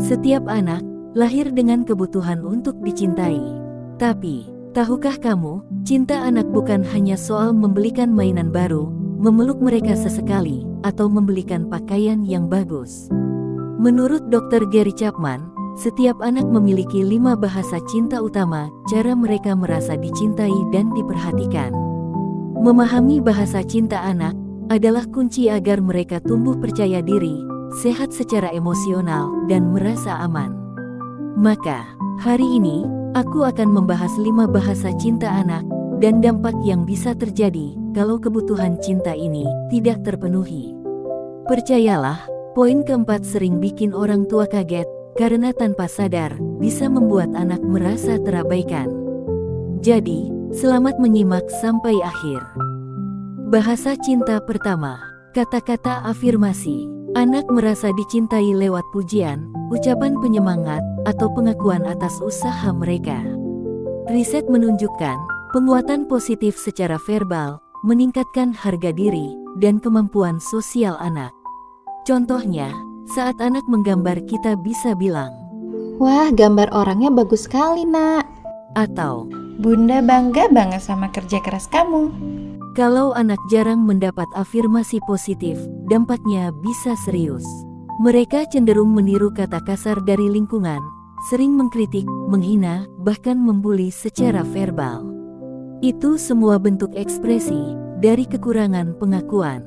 Setiap anak lahir dengan kebutuhan untuk dicintai. Tapi, tahukah kamu, cinta anak bukan hanya soal membelikan mainan baru, memeluk mereka sesekali, atau membelikan pakaian yang bagus. Menurut Dr. Gary Chapman, setiap anak memiliki 5 bahasa cinta utama, cara mereka merasa dicintai dan diperhatikan. Memahami bahasa cinta anak adalah kunci agar mereka tumbuh percaya diri, sehat secara emosional, dan merasa aman. Maka, hari ini, aku akan membahas 5 bahasa cinta anak, dan dampak yang bisa terjadi kalau kebutuhan cinta ini tidak terpenuhi. Percayalah, poin keempat sering bikin orang tua kaget, karena tanpa sadar, bisa membuat anak merasa terabaikan. Jadi, selamat menyimak sampai akhir. Bahasa cinta pertama, kata-kata afirmasi. Anak merasa dicintai lewat pujian, ucapan penyemangat, atau pengakuan atas usaha mereka. Riset menunjukkan, penguatan positif secara verbal, meningkatkan harga diri, dan kemampuan sosial anak. Contohnya, saat anak menggambar kita bisa bilang, "Wah, gambar orangnya bagus sekali, Nak." atau, "Bunda bangga banget sama kerja keras kamu." kalau anak jarang mendapat afirmasi positif, dampaknya bisa serius. Mereka cenderung meniru kata kasar dari lingkungan, sering mengkritik, menghina, bahkan membuli secara verbal. Itu semua bentuk ekspresi dari kekurangan pengakuan.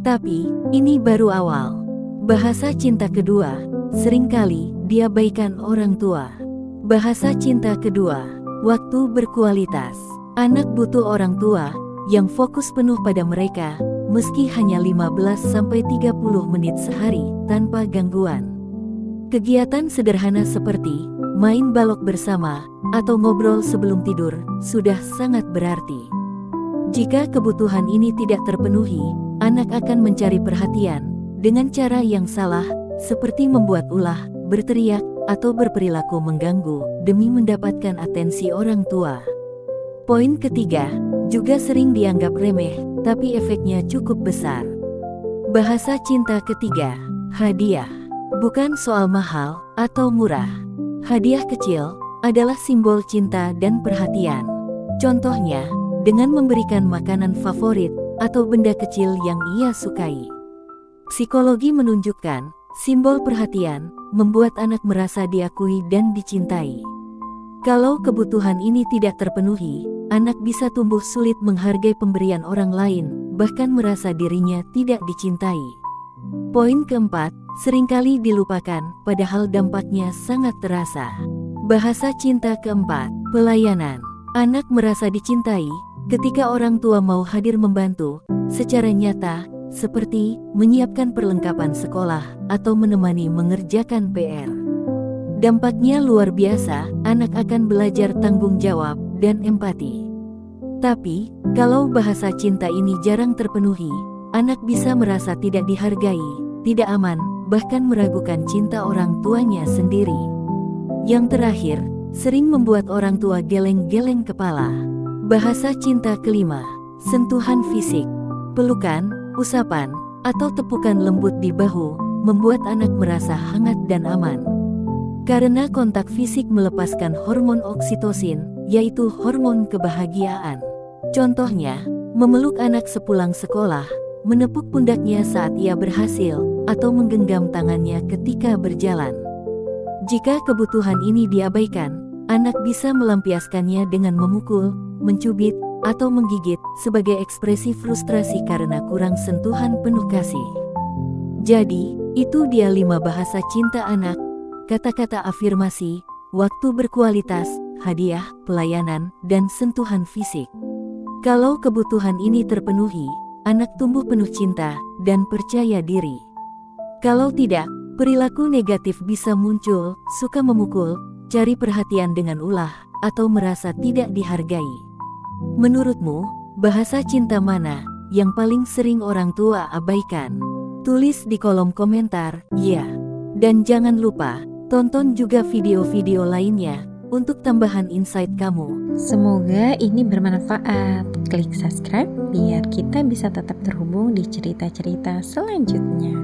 Tapi, ini baru awal. Bahasa cinta kedua, seringkali diabaikan orang tua. Bahasa cinta kedua, waktu berkualitas. Anak butuh orang tua yang fokus penuh pada mereka, meski hanya 15-30 menit sehari, tanpa gangguan. Kegiatan sederhana seperti main balok bersama, atau ngobrol sebelum tidur, sudah sangat berarti. Jika kebutuhan ini tidak terpenuhi, anak akan mencari perhatian, dengan cara yang salah, seperti membuat ulah, berteriak, atau berperilaku mengganggu, demi mendapatkan atensi orang tua. Poin ketiga, juga sering dianggap remeh, tapi efeknya cukup besar. Bahasa cinta ketiga, hadiah. Bukan soal mahal atau murah. Hadiah kecil adalah simbol cinta dan perhatian. Contohnya, dengan memberikan makanan favorit atau benda kecil yang ia sukai. Psikologi menunjukkan, simbol perhatian membuat anak merasa diakui dan dicintai. Kalau kebutuhan ini tidak terpenuhi, anak bisa tumbuh sulit menghargai pemberian orang lain, bahkan merasa dirinya tidak dicintai. Poin keempat, seringkali dilupakan, padahal dampaknya sangat terasa. Bahasa cinta keempat, pelayanan. Anak merasa dicintai ketika orang tua mau hadir membantu secara nyata, seperti menyiapkan perlengkapan sekolah atau menemani mengerjakan PR. Dampaknya luar biasa, anak akan belajar tanggung jawab dan empati. Tapi, kalau bahasa cinta ini jarang terpenuhi, anak bisa merasa tidak dihargai, tidak aman, bahkan meragukan cinta orang tuanya sendiri. Yang terakhir, sering membuat orang tua geleng-geleng kepala. Bahasa cinta kelima, sentuhan fisik. Pelukan, usapan, atau tepukan lembut di bahu, membuat anak merasa hangat dan aman. Karena kontak fisik melepaskan hormon oksitosin, yaitu hormon kebahagiaan. Contohnya, memeluk anak sepulang sekolah, menepuk pundaknya saat ia berhasil, atau menggenggam tangannya ketika berjalan. Jika kebutuhan ini diabaikan, anak bisa melampiaskannya dengan memukul, mencubit, atau menggigit sebagai ekspresi frustrasi karena kurang sentuhan penuh kasih. Jadi, itu dia 5 bahasa cinta anak. Kata-kata afirmasi, waktu berkualitas, hadiah, pelayanan, dan sentuhan fisik. Kalau kebutuhan ini terpenuhi, anak tumbuh penuh cinta dan percaya diri. Kalau tidak, perilaku negatif bisa muncul, suka memukul, cari perhatian dengan ulah, atau merasa tidak dihargai. Menurutmu, bahasa cinta mana yang paling sering orang tua abaikan? Tulis di kolom komentar, ya. Dan jangan lupa, tonton juga video-video lainnya untuk tambahan insight kamu. Semoga ini bermanfaat. Klik subscribe biar kita bisa tetap terhubung di cerita-cerita selanjutnya.